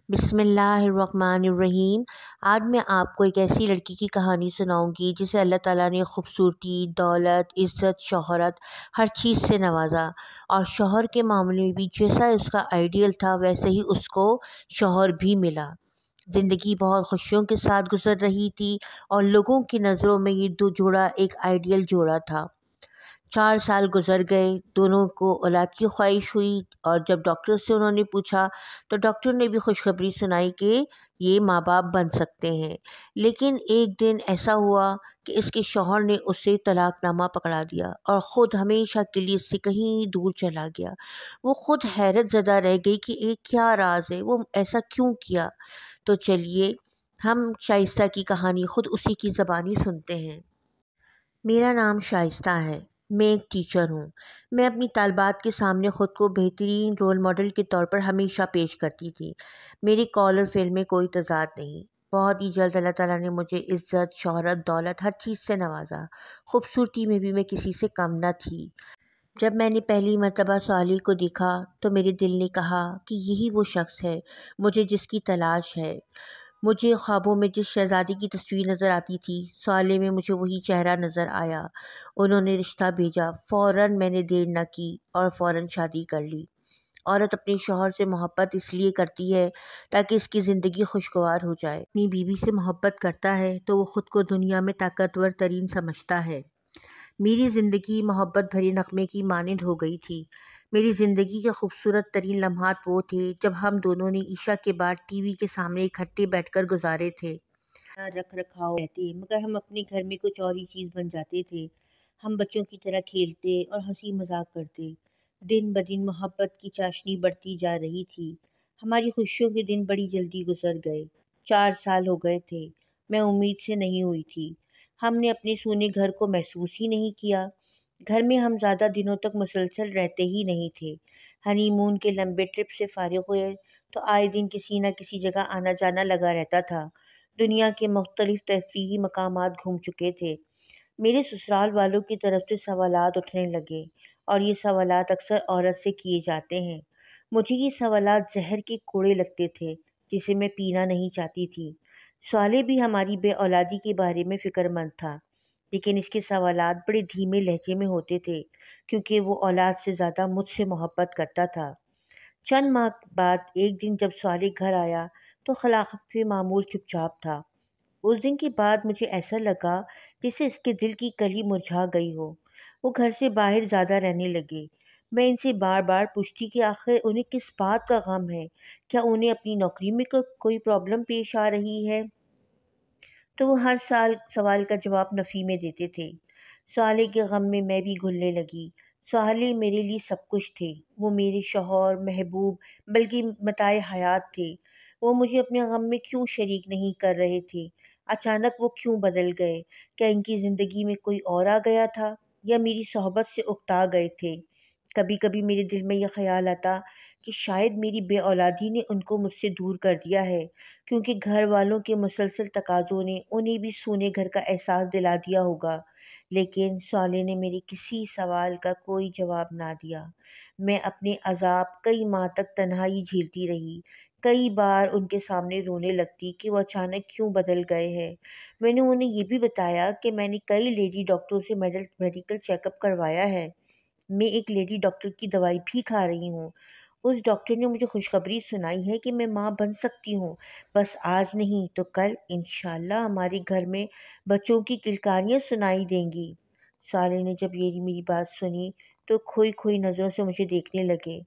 बिस्मिल्लाहिर्रहमानिर्रहीम। आज मैं आपको एक ऐसी लड़की की कहानी सुनाऊंगी जिसे अल्लाह ताला ने खूबसूरती, दौलत, इज़्ज़त, शोहरत हर चीज़ से नवाजा। और शौहर के मामले में भी जैसा उसका आइडियल था वैसे ही उसको शौहर भी मिला। ज़िंदगी बहुत खुशियों के साथ गुजर रही थी और लोगों की नज़रों में ये दो जोड़ा एक आइडियल जोड़ा था। 4 साल गुज़र गए, दोनों को औलाद की ख्वाहिश हुई और जब डॉक्टर से उन्होंने पूछा तो डॉक्टर ने भी खुशखबरी सुनाई कि ये माँ-बाप बन सकते हैं। लेकिन एक दिन ऐसा हुआ कि इसके शौहर ने उससे तलाक़नामा पकड़ा दिया और ख़ुद हमेशा के लिए इससे कहीं दूर चला गया। वो ख़ुद हैरत ज़दा रह गई कि ये क्या राज़ है, वो ऐसा क्यों किया? तो चलिए हम शाइस्ता की कहानी ख़ुद उसी की ज़बानी सुनते हैं। मेरा नाम शाइस्ता है। मैं एक टीचर हूँ। मैं अपनी तालिबात के सामने ख़ुद को बेहतरीन रोल मॉडल के तौर पर हमेशा पेश करती थी। मेरे कॉल और फ़ेल में कोई तज़ाद नहीं। बहुत ही जल्द अल्लाह ताला ने मुझे इज़्ज़त, शोहरत, दौलत हर चीज़ से नवाजा। खूबसूरती में भी मैं किसी से कम न थी। जब मैंने पहली मर्तबा साली को देखा तो मेरे दिल ने कहा कि यही वो शख्स है मुझे जिसकी तलाश है। मुझे ख्वाबों में जिस शहज़ादी की तस्वीर नज़र आती थी, साले में मुझे वही चेहरा नज़र आया। उन्होंने रिश्ता भेजा, फ़ौरन मैंने देर न की और फ़ौरन शादी कर ली। औरत अपने शौहर से मोहब्बत इसलिए करती है ताकि इसकी ज़िंदगी खुशगवार हो जाए। अपनी बीवी से मोहब्बत करता है तो वो ख़ुद को दुनिया में ताकतवर तरीन समझता है। मेरी ज़िंदगी मोहब्बत भरे नग़मे की मानिंद हो गई थी। मेरी ज़िंदगी के खूबसूरत तरीन लम्हात वो थे जब हम दोनों ने ईशा के बाद टीवी के सामने इकट्ठे बैठकर गुजारे थे। रख रखाव रहते मगर हम अपने घर में कुछ और ही चीज़ बन जाते थे। हम बच्चों की तरह खेलते और हंसी मजाक करते। दिन ब दिन मोहब्बत की चाशनी बढ़ती जा रही थी। हमारी खुशियों के दिन बड़ी जल्दी गुजर गए। 4 साल हो गए थे। मैं उम्मीद से नहीं हुई थी। हमने अपने सोने घर को महसूस ही नहीं किया। घर में हम ज़्यादा दिनों तक मुसलसल रहते ही नहीं थे। हनीमून के लंबे ट्रिप से फारिग हुए तो आए दिन किसी न किसी जगह आना जाना लगा रहता था। दुनिया के मुख्तलिफ तफरीही मकामात घूम चुके थे। मेरे ससुराल वालों की तरफ से सवालात उठने लगे और ये सवालात अक्सर औरत से किए जाते हैं। मुझे ये सवालात जहर के कोड़े लगते थे जिसे मैं पीना नहीं चाहती थी। साले भी हमारी बे औलादी के बारे में फ़िक्रमंद था, लेकिन इसके सवालात बड़े धीमे लहजे में होते थे क्योंकि वो औलाद से ज़्यादा मुझसे मोहब्बत करता था। चंद माह बाद एक दिन जब साले घर आया तो खिलाफ मामूल चुपचाप था। उस दिन के बाद मुझे ऐसा लगा जैसे इसके दिल की कली मुरझा गई हो। वो घर से बाहर ज़्यादा रहने लगे। मैं इनसे बार बार पूछती कि आखिर उन्हें किस बात का गम है, क्या उन्हें अपनी नौकरी में कोई प्रॉब्लम पेश आ रही है? तो वो हर सवाल का जवाब नफ़ी में देते थे। साले के गम में मैं भी घुलने लगी। साले मेरे लिए सब कुछ थे। वो मेरे शौहर, महबूब, बल्कि मताए हयात थे। वो मुझे अपने गम में क्यों शरीक नहीं कर रहे थे? अचानक वो क्यों बदल गए? क्या इनकी ज़िंदगी में कोई और आ गया था या मेरी सोहबत से उकता गए थे? कभी कभी मेरे दिल में यह ख्याल आता कि शायद मेरी बे औलादी ने उनको मुझसे दूर कर दिया है, क्योंकि घर वालों के मुसलसल तकाज़ों ने उन्हें भी सोने घर का एहसास दिला दिया होगा। लेकिन साले ने मेरे किसी सवाल का कोई जवाब ना दिया। मैं अपने अज़ाब कई माह तक तन्हाई झेलती रही। कई बार उनके सामने रोने लगती कि वो अचानक क्यों बदल गए हैं। मैंने उन्हें ये भी बताया कि मैंने कई लेडी डॉक्टरों से मेडिकल चेकअप करवाया है। मैं एक लेडी डॉक्टर की दवाई भी खा रही हूँ। उस डॉक्टर ने मुझे खुशखबरी सुनाई है कि मैं माँ बन सकती हूँ। बस आज नहीं तो कल इंशाल्लाह हमारे घर में बच्चों की किलकारियाँ सुनाई देंगी। साले ने जब ये मेरी बात सुनी तो खोई खोई नज़रों से मुझे देखने लगे।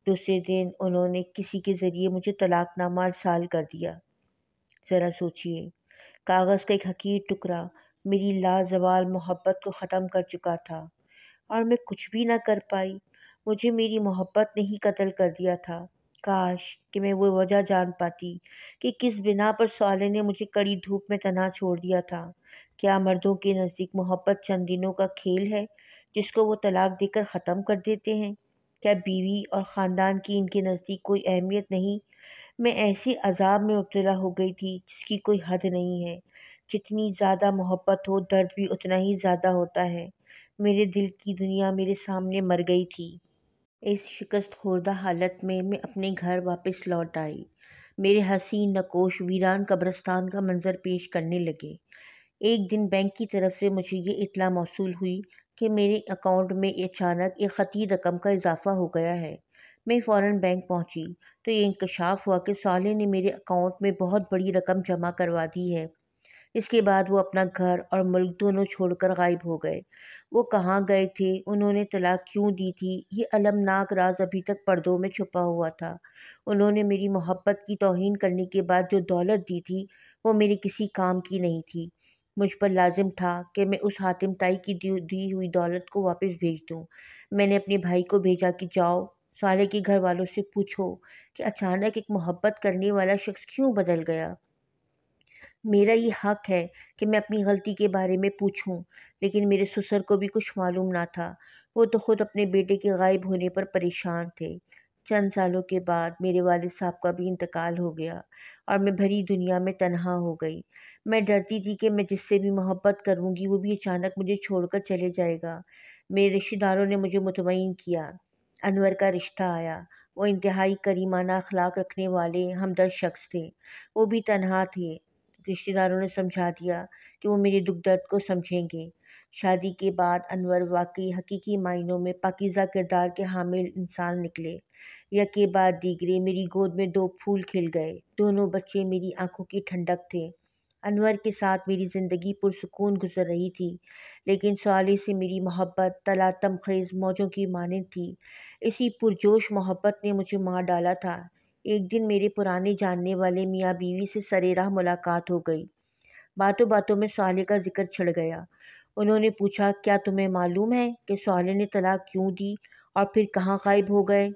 दूसरे दिन उन्होंने किसी के ज़रिए मुझे तलाक़नामा अरसाल कर दिया। ज़रा सोचिए, कागज़ का एक हकीर टुकड़ा मेरी लाज़वाल मोहब्बत को ख़त्म कर चुका था और मैं कुछ भी ना कर पाई। मुझे मेरी मोहब्बत ने ही कत्ल कर दिया था। काश कि मैं वो वजह जान पाती कि किस बिना पर साले ने मुझे कड़ी धूप में तन्हा छोड़ दिया था। क्या मर्दों के नज़दीक मोहब्बत चंद दिनों का खेल है जिसको वो तलाक देकर ख़त्म कर देते हैं? क्या बीवी और ख़ानदान की इनके नज़दीक कोई अहमियत नहीं? मैं ऐसी अज़ाब में मुब्तला हो गई थी जिसकी कोई हद नहीं है। जितनी ज़्यादा मोहब्बत हो दर्द भी उतना ही ज़्यादा होता है। मेरे दिल की दुनिया मेरे सामने मर गई थी। इस शिकस्त खुर्दा हालत में मैं अपने घर वापस लौट आई। میرے حسین نقوش ویران قبرستان کا منظر پیش کرنے لگے۔ ایک دن بینک کی طرف سے مجھے یہ اطلاع موصول ہوئی کہ میرے اکاؤنٹ میں اچانک ایک خطیر رقم کا اضافہ ہو گیا ہے۔ میں فوراً بینک پہنچی تو یہ انکشاف ہوا کہ صالح نے میرے اکاؤنٹ میں بہت بڑی رقم جمع کروا دی ہے۔ اس کے بعد وہ اپنا گھر اور ملک دونوں چھوڑ کر غائب ہو گئے۔ وہ کہاں گئے تھے، انہوں نے طلاق کیوں دی تھی، یہ المناک راز ابھی تک پردوں میں چھپا ہوا تھا۔ انہوں نے میری محبت کی توہین کرنے کے بعد جو دولت دی تھی وہ میرے کسی کام کی نہیں تھی۔ مجھ پر لازم تھا کہ میں اس حاتم تائی کی دی ہوئی دولت کو واپس بھیج دوں۔ میں نے اپنے بھائی کو بھیجا کہ جاؤ صالح کے گھر والوں سے پوچھو کہ اچانک ایک محبت کرنے والا شخص کیوں بدل گیا۔ میرا یہ حق ہے کہ میں اپنی غلطی کے بارے میں پوچھوں، لیکن میرے سسر کو بھی کچھ معلوم نہ تھا۔ وہ تو خود اپنے بیٹے کے غائب ہونے پر پریشان تھے۔ چند سالوں کے بعد میرے والد صاحب کا بھی انتقال ہو گیا اور میں بھری دنیا میں تنہا ہو گئی۔ میں ڈرتی تھی کہ میں جس سے بھی محبت کروں گی وہ بھی اچانک مجھے چھوڑ کر چلے جائے گا۔ میرے رشتہ داروں نے مجھے مطمئن کیا۔ انور کا رشتہ آیا۔ وہ انتہائی کریمانہ اخلاق رکھنے والے ہمدرد شخص تھے۔ وہ بھی تنہا تھے۔ رشتہ داروں نے سمجھا دیا کہ وہ میرے دکھ درد کو سمجھیں گے۔ شادی کے بعد انور واقعی حقیقی معنوں میں پاکیزہ کردار کے حامل انسان نکلے۔ یکے بعد دیگرے میری گود میں دو پھول کھل گئے۔ دونوں بچے میری آنکھوں کی ٹھنڈک تھے۔ انور کے ساتھ میری زندگی پرسکون گزر رہی تھی، لیکن صالح سے میری محبت تلاطم خیز موجوں کی مانند تھی۔ اسی پرجوش محبت نے مجھے مار ڈالا تھا۔ ایک دن میرے پرانے جاننے والے میاں بیوی سے سرِ راہ ملاقات ہو گئی۔ باتوں باتوں میں صالح کا ذکر چھڑ گیا۔ انہوں نے پوچھا، کیا تمہیں معلوم ہے کہ صالح نے طلاق کیوں دی اور پھر کہاں غائب ہو گئے؟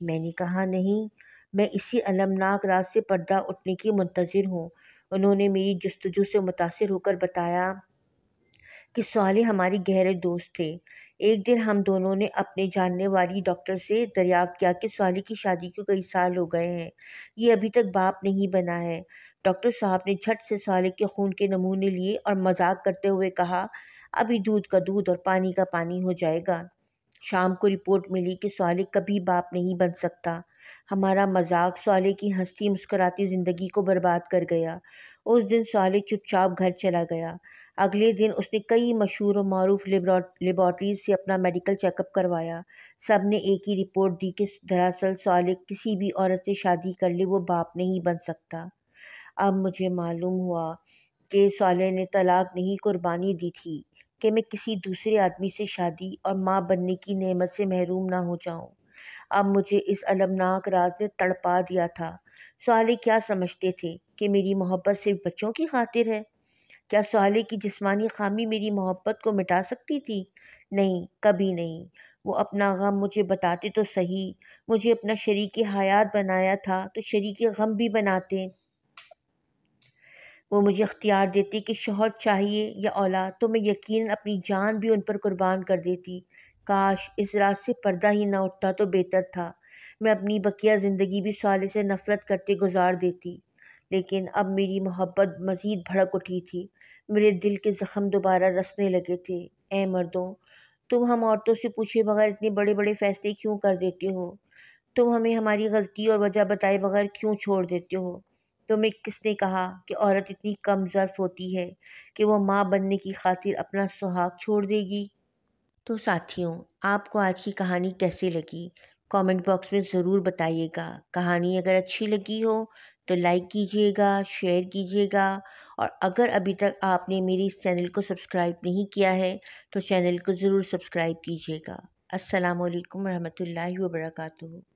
میں نے کہا، نہیں، میں اسی المناک راز سے پردہ اٹھنے کی منتظر ہوں۔ انہوں نے میری جستجو سے متاثر ہو کر بتایا کہ صالح ہمارے گہرے دوست تھے۔ ایک دن ہم دونوں نے اپنے جاننے والی ڈاکٹر سے دریافت کیا کہ صالح کی شادی کو کئی سال ہو گئے ہیں، یہ ابھی تک باپ نہیں بنا ہے۔ ڈاکٹر صاحب نے جھٹ سے صالح کے خون کے نمونے لیے اور مذاق کرتے ہوئے کہا، ابھی دودھ کا دودھ اور پانی کا پانی ہو جائے گا۔ شام کو رپورٹ ملی کہ صالح کبھی باپ نہیں بن سکتا۔ ہمارا مذاق صالح کی ہنستی مسکراتی زندگی کو برباد کر گیا۔ اس دن صالح چپ چاپ گھر چلا گیا۔ اگلے دن اس نے کئی مشہور و معروف لیبارٹریز سے اپنا میڈیکل چیک اپ کروایا۔ سب نے ایک ہی رپورٹ دی کہ دراصل صالح کسی بھی عورت سے شادی کر لے وہ باپ نہیں بن سکتا۔ اب مجھے معلوم ہوا کہ صالح نے طلاق نہیں قربانی دی تھی کہ میں کسی دوسرے آدمی سے شادی اور ماں بننے کی نعمت سے محروم نہ ہو جاؤں۔ اب مجھے اس المناک راز نے تڑپا دیا تھا۔ صالح کیا سمجھتے تھے کہ میری محبت صرف بچوں کی خاطر ہے؟ کیا صالح کی جسمانی خامی میری محبت کو مٹا سکتی تھی؟ نہیں، کبھی نہیں۔ وہ اپنا غم مجھے بتاتے تو صحیح، مجھے اپنا شریک حیات بنایا تھا تو شریک غم بھی بناتے۔ وہ مجھے اختیار دیتے کہ شوہر چاہیے یا اولاد، تو میں یقیناً اپنی جان بھی ان پر قربان کر دیتی۔ کاش اس راز سے پردہ ہی نہ اٹھتا تو بہتر تھا۔ میں اپنی بقیہ زندگی بھی صالح سے نفرت کرتے گزار دیتی، لیکن اب میری محبت مزید بھڑک اٹھی تھی۔ میرے دل کے زخم دوبارہ رسنے لگے تھے۔ اے مردوں، تم ہم عورتوں سے پوچھے بغیر اتنے بڑے بڑے فیصلے کیوں کر دیتے ہو؟ تم ہمیں ہماری غلطی اور وجہ بتائے بغیر کیوں چھوڑ دیتے ہو؟ تمہیں کس نے کہا کہ عورت اتنی کم ظرف ہوتی ہے کہ وہ ماں بننے کی خاطر اپنا سہاگ چھوڑ دے گی؟ تو ساتھیوں، آپ کو آج کی کہانی کیسے لگی؟ کامنٹ باکس میں ضرور بتائیے گا۔ کہانی اگر اچھی لگی ہو تو لائک کیجیے گا، شیئر کیجیے گا، اور اگر ابھی تک آپ نے میری اس چینل کو سبسکرائب نہیں کیا ہے تو چینل کو ضرور سبسکرائب کیجیے گا۔ السلام علیکم ورحمۃ اللہ وبرکاتہ۔